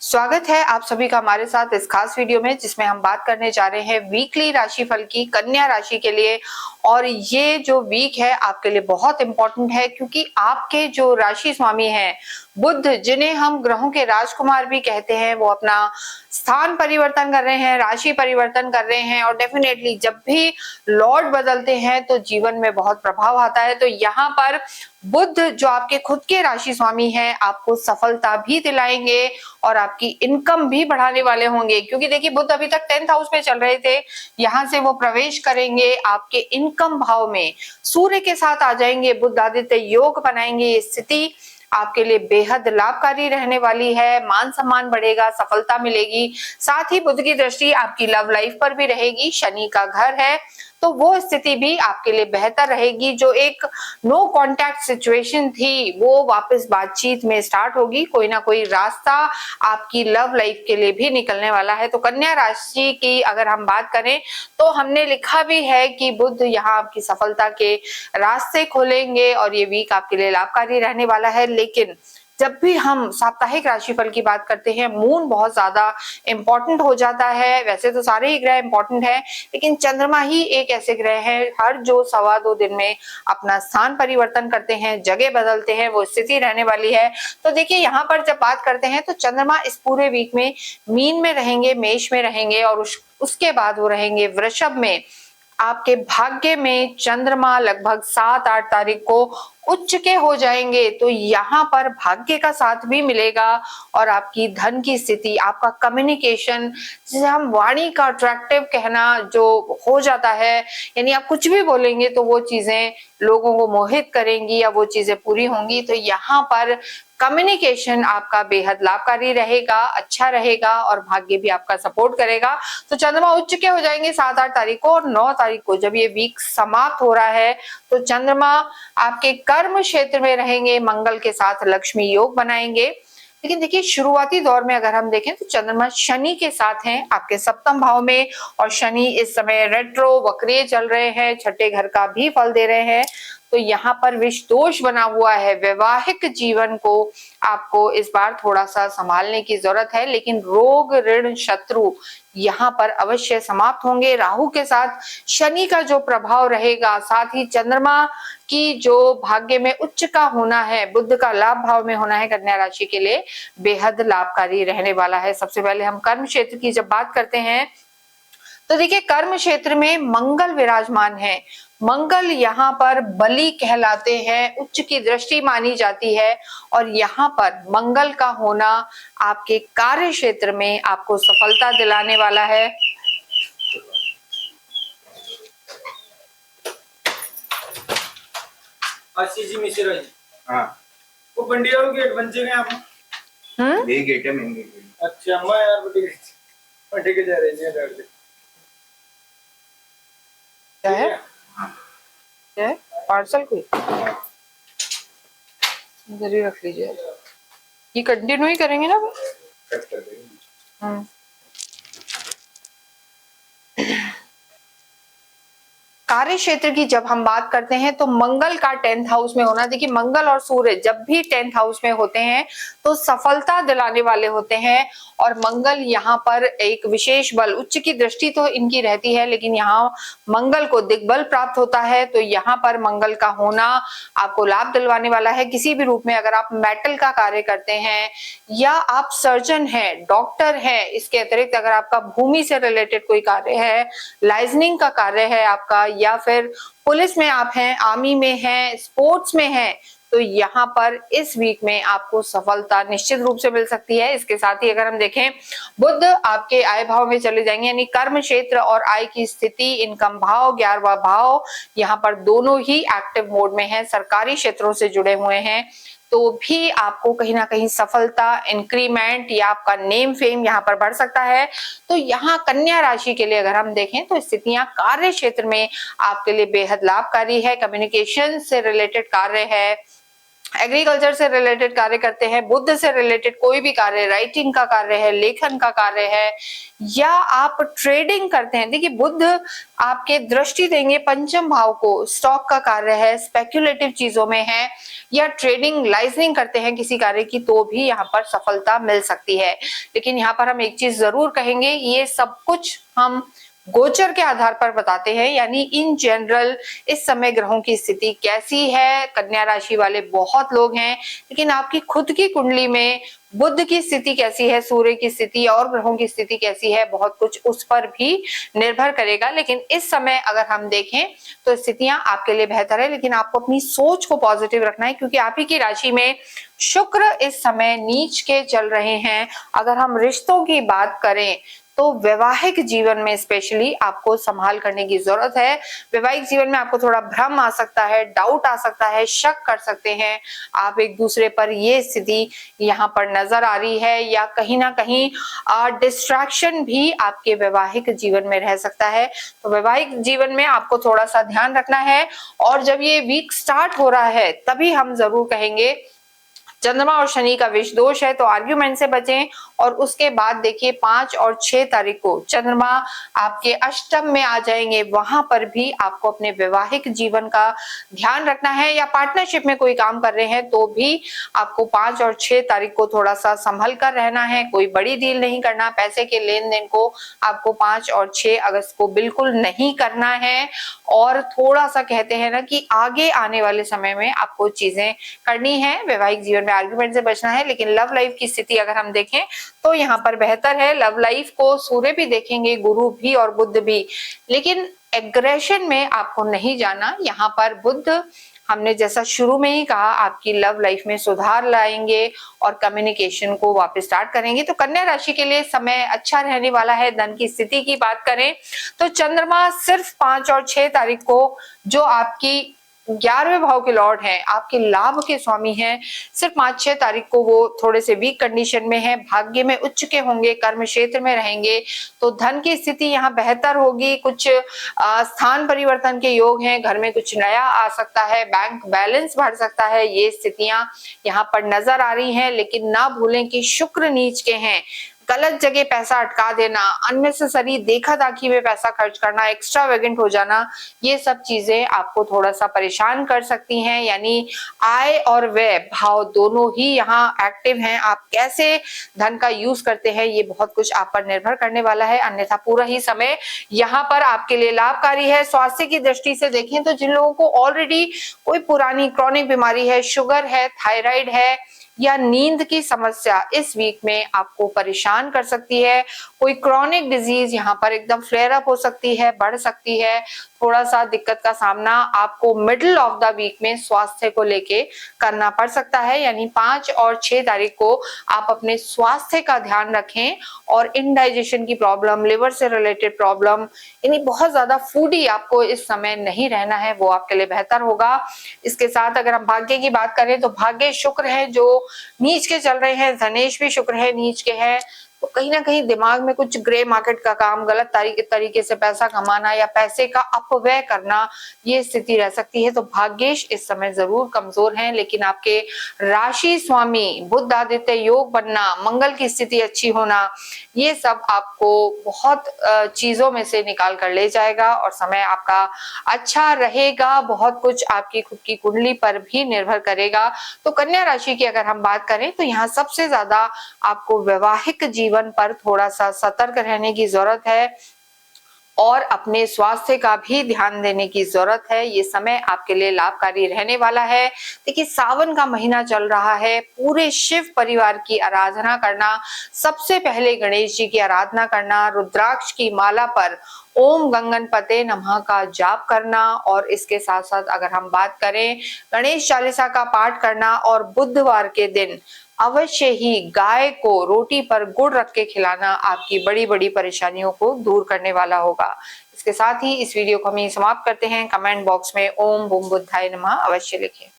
स्वागत है आप सभी का हमारे साथ इस खास वीडियो में, जिसमें हम बात करने जा रहे हैं वीकली राशिफल की कन्या राशि के लिए। और ये जो वीक है आपके लिए बहुत इंपॉर्टेंट है, क्योंकि आपके जो राशि स्वामी हैं बुध, जिन्हें हम ग्रहों के राजकुमार भी कहते हैं, वो अपना स्थान परिवर्तन कर रहे हैं, राशि परिवर्तन कर रहे हैं। और डेफिनेटली जब भी लॉर्ड बदलते हैं तो जीवन में बहुत प्रभाव आता है। तो यहाँ पर बुध जो आपके खुद के राशि स्वामी हैं, आपको सफलता भी दिलाएंगे और आपकी इनकम भी बढ़ाने वाले होंगे। क्योंकि देखिए, बुध अभी तक 10th हाउस में चल रहे थे, यहाँ से वो प्रवेश करेंगे आपके इनकम भाव में, सूर्य के साथ आ जाएंगे, बुध आदित्य योग बनाएंगे। ये स्थिति आपके लिए बेहद लाभकारी रहने वाली है। मान सम्मान बढ़ेगा, सफलता मिलेगी। साथ ही बुध की दृष्टि आपकी लव लाइफ पर भी रहेगी, शनि का घर है, तो वो स्थिति भी आपके लिए बेहतर रहेगी। जो एक नो कांटेक्ट सिचुएशन थी वो वापस बातचीत में स्टार्ट होगी, कोई ना कोई रास्ता आपकी लव लाइफ के लिए भी निकलने वाला है। तो कन्या राशि की अगर हम बात करें तो हमने लिखा भी है कि बुध यहाँ आपकी सफलता के रास्ते खोलेंगे और ये वीक आपके लिए लाभकारी रहने वाला है। लेकिन जब भी हम साप्ताहिक राशिफल की बात करते हैं, मून बहुत ज्यादा इंपॉर्टेंट हो जाता है। वैसे तो सारे ही ग्रह इंपॉर्टेंट है, लेकिन चंद्रमा ही एक ऐसे ग्रह है हर जो 2.25 दिन में अपना स्थान परिवर्तन करते हैं, जगह बदलते हैं, वो स्थिति रहने वाली है। तो देखिए, यहाँ पर जब बात करते हैं तो चंद्रमा इस पूरे वीक में मीन में रहेंगे, मेष में रहेंगे, और उसके बाद वो रहेंगे वृषभ में। आपके भाग्य में चंद्रमा लगभग 7-8 तारीख को उच्च के हो जाएंगे, तो यहाँ पर भाग्य का साथ भी मिलेगा और आपकी धन की स्थिति, आपका कम्युनिकेशन, जिसे हम वाणी का अट्रैक्टिव कहना जो हो जाता है, यानी आप कुछ भी बोलेंगे तो वो चीजें लोगों को मोहित करेंगी या वो चीजें पूरी होंगी। तो यहाँ पर कम्युनिकेशन आपका बेहद लाभकारी रहेगा, अच्छा रहेगा, और भाग्य भी आपका सपोर्ट करेगा। तो चंद्रमा उच्च के हो जाएंगे 7-8 तारीख को, और 9 तारीख को जब ये वीक समाप्त हो रहा है तो चंद्रमा आपके कर्म क्षेत्र में रहेंगे, मंगल के साथ लक्ष्मी योग बनाएंगे। लेकिन देखिए, शुरुआती दौर में अगर हम देखें तो चंद्रमा शनि के साथ हैं आपके सप्तम भाव में, और शनि इस समय रेट्रो वक्रीय चल रहे हैं, छठे घर का भी फल दे रहे हैं। तो यहाँ पर विष दोष बना हुआ है। वैवाहिक जीवन को आपको इस बार थोड़ा सा संभालने की जरूरत है, लेकिन रोग ऋण शत्रु यहाँ पर अवश्य समाप्त होंगे। राहु के साथ शनि का जो प्रभाव रहेगा, साथ ही चंद्रमा की जो भाग्य में उच्च का होना है, बुध का लाभ भाव में होना है, कन्या राशि के लिए बेहद लाभकारी रहने वाला है। सबसे पहले हम कर्म क्षेत्र की जब बात करते हैं तो देखिए, कर्म क्षेत्र में मंगल विराजमान है। मंगल यहाँ पर बलि कहलाते हैं, उच्च की दृष्टि मानी जाती है, और यहाँ पर मंगल का होना आपके कार्य क्षेत्र में आपको सफलता दिलाने वाला है। आशीष जी मिश्रा जी, हाँ, वो पंडिया गेट बन गए आप? ये गेट है, मेन गेट। अच्छा, मैं यार बटी के जा रहे हैं डर से। क्या है? क्या है? पार्सल कोई इधर ही रख लीजिए। ये कंटिन्यू ही करेंगे ना? कट कर देंगे। कार्य क्षेत्र की जब हम बात करते हैं तो मंगल का 10th हाउस में होना, देखिए मंगल और सूर्य जब भी 10th हाउस में होते हैं तो सफलता दिलाने वाले होते हैं। और मंगल यहाँ पर एक विशेष बल, उच्च की दृष्टि तो इनकी रहती है, लेकिन यहाँ मंगल को दिग्बल प्राप्त होता है। तो यहाँ पर मंगल का होना आपको लाभ दिलवाने वाला है किसी भी रूप में। अगर आप मेटल का कार्य करते हैं या आप सर्जन हैं, डॉक्टर हैं, इसके अतिरिक्त अगर आपका भूमि से रिलेटेड कोई कार्य है, लाइजनिंग का कार्य है आपका, या फिर पुलिस में आप हैं, आर्मी में हैं, स्पोर्ट्स में हैं, तो यहाँ पर इस वीक में आपको सफलता निश्चित रूप से मिल सकती है। इसके साथ ही अगर हम देखें, बुध आपके आय भाव में चले जाएंगे, यानी कर्म क्षेत्र और आय की स्थिति, इनकम भाव, 11वां भाव, यहाँ पर दोनों ही एक्टिव मोड में है, सरकारी क्षेत्रों से जुड़े हुए हैं। तो भी आपको कहीं ना कहीं सफलता, इंक्रीमेंट या आपका नेम फेम यहाँ पर बढ़ सकता है। तो यहाँ कन्या राशि के लिए अगर हम देखें तो स्थितियां कार्य क्षेत्र में आपके लिए बेहद लाभकारी है। कम्युनिकेशन से रिलेटेड कार्य है, एग्रीकल्चर से रिलेटेड कार्य करते हैं, बुद्ध से रिलेटेड कोई भी कार्य, राइटिंग का कार्य है, लेखन का कार्य है, या आप ट्रेडिंग करते हैं। देखिए बुद्ध आपके दृष्टि देंगे पंचम भाव को, स्टॉक का कार्य है, स्पेक्युलेटिव चीजों में है, या ट्रेडिंग लाइजनिंग करते हैं किसी कार्य की, तो भी यहाँ पर सफलता मिल सकती है। लेकिन यहाँ पर हम एक चीज जरूर कहेंगे, ये सब कुछ हम गोचर के आधार पर बताते हैं, यानी इन जनरल इस समय ग्रहों की स्थिति कैसी है। कन्या राशि वाले बहुत लोग हैं, लेकिन आपकी खुद की कुंडली में बुध की स्थिति कैसी है, सूर्य की स्थिति और ग्रहों की स्थिति कैसी है, बहुत कुछ उस पर भी निर्भर करेगा। लेकिन इस समय अगर हम देखें तो स्थितियां आपके लिए बेहतर है, लेकिन आपको अपनी सोच को पॉजिटिव रखना है, क्योंकि आप ही की राशि में शुक्र इस समय नीच के चल रहे हैं। अगर हम रिश्तों की बात करें तो वैवाहिक जीवन में स्पेशली आपको संभाल करने की जरूरत है। वैवाहिक जीवन में आपको थोड़ा भ्रम आ सकता है, डाउट आ सकता है, शक कर सकते हैं आप एक दूसरे पर, ये स्थिति यहाँ पर नजर आ रही है। या कहीं ना कहीं डिस्ट्रैक्शन भी आपके वैवाहिक जीवन में रह सकता है। तो वैवाहिक जीवन में आपको थोड़ा सा ध्यान रखना है। और जब ये वीक स्टार्ट हो रहा है तभी हम जरूर कहेंगे, चंद्रमा और शनि का विष दोष है तो आर्ग्यूमेंट से बचें। और उसके बाद देखिए 5 और 6 तारीख को चंद्रमा आपके अष्टम में आ जाएंगे, वहां पर भी आपको अपने वैवाहिक जीवन का ध्यान रखना है। या पार्टनरशिप में कोई काम कर रहे हैं तो भी आपको 5 और 6 तारीख को थोड़ा सा संभल कर रहना है। कोई बड़ी डील नहीं करना, पैसे के लेन देन को आपको 5 और 6 अगस्त को बिल्कुल नहीं करना है। और थोड़ा सा कहते हैं ना कि आगे आने वाले समय में आपको चीजें करनी है। वैवाहिक जीवन में आर्ग्यूमेंट से बचना है। लेकिन लव लाइफ की स्थिति अगर हम देखें तो यहाँ पर बेहतर है। लव लाइफ को सूर्य भी देखेंगे, गुरु भी और बुध भी, लेकिन एग्रेशन में आपको नहीं जाना। यहाँ पर बुध हमने जैसा शुरू में ही कहा आपकी लव लाइफ में सुधार लाएंगे और कम्युनिकेशन को वापस स्टार्ट करेंगे। तो कन्या राशि के लिए समय अच्छा रहने वाला है। धन की स्थिति की बात करें तो चंद्रमा सिर्फ 5 और 6 तारीख को, जो आपकी 11वें भाव के लॉर्ड हैं, आपके लाभ के स्वामी हैं, सिर्फ 5-6 तारीख को वो थोड़े से वीक कंडीशन में है। भाग्य में उच्च के होंगे, कर्म क्षेत्र में रहेंगे तो धन की स्थिति यहाँ बेहतर होगी। कुछ स्थान परिवर्तन के योग हैं, घर में कुछ नया आ सकता है, बैंक बैलेंस बढ़ सकता है, ये स्थितियां यहाँ पर नजर आ रही हैं। लेकिन ना भूलें कि शुक्र नीच के हैं। गलत जगह पैसा अटका देना, अननेसेसरी देखा दाखी में पैसा खर्च करना, एक्स्ट्रा वेगेंट हो जाना, ये सब चीजें आपको थोड़ा सा परेशान कर सकती हैं। यानी आय और व्यय भाव दोनों ही यहाँ एक्टिव हैं। आप कैसे धन का यूज करते हैं ये बहुत कुछ आप पर निर्भर करने वाला है। अन्यथा पूरा ही समय यहाँ पर आपके लिए लाभकारी है। स्वास्थ्य की दृष्टि से देखें तो जिन लोगों को ऑलरेडी कोई पुरानी क्रॉनिक बीमारी है, शुगर है, थायराइड है या नींद की समस्या इस वीक में आपको परेशान कर सकती है। कोई क्रॉनिक डिजीज यहाँ पर एकदम फ्लेयर अप हो सकती है, बढ़ सकती है। थोड़ा सा दिक्कत का सामना आपको मिडिल ऑफ द वीक में स्वास्थ्य को लेके करना पड़ सकता है। यानी 5 और 6 तारीख को आप अपने स्वास्थ्य का ध्यान रखें। और इनडाइजेशन की प्रॉब्लम, लिवर से रिलेटेड प्रॉब्लम, यानी बहुत ज्यादा फूडी आपको इस समय नहीं रहना है, वो आपके लिए बेहतर होगा। इसके साथ अगर हम भाग्य की बात करें तो भाग्य शुक्र है जो नीच के चल रहे हैं, धनेश भी शुक्र है नीच के है। तो कहीं ना कहीं दिमाग में कुछ ग्रे मार्केट का काम, गलत तरीके से पैसा कमाना या पैसे का अपव्यय करना, ये स्थिति रह सकती है। तो भाग्येश इस समय जरूर कमजोर हैं, लेकिन आपके राशि स्वामी बुध आदित्य योग बनना, मंगल की स्थिति अच्छी होना, ये सब आपको बहुत चीजों में से निकाल कर ले जाएगा और समय आपका अच्छा रहेगा। बहुत कुछ आपकी खुद की कुंडली पर भी निर्भर करेगा। तो कन्या राशि की अगर हम बात करें तो यहाँ सबसे ज्यादा आपको वैवाहिक जीवन पर थोड़ा सा सतर्क रहने की जरूरत है और अपने स्वास्थ्य का भी ध्यान देने की जरूरत है। ये समय आपके लिए लाभकारी रहने वाला है। देखिए सावन का महीना चल रहा है, पूरे शिव परिवार की आराधना करना, सबसे पहले गणेश जी की आराधना करना, रुद्राक्ष की माला पर ओम गंगनपते नमः का जाप करना और इसके साथ साथ अगर हम बात करें गणेश चालीसा का पाठ करना और बुधवार के दिन अवश्य ही गाय को रोटी पर गुड़ रख के खिलाना आपकी बड़ी बड़ी परेशानियों को दूर करने वाला होगा। इसके साथ ही इस वीडियो को हम यहीं समाप्त करते हैं। कमेंट बॉक्स में ओम बूम बुद्धाय नमः अवश्य लिखें।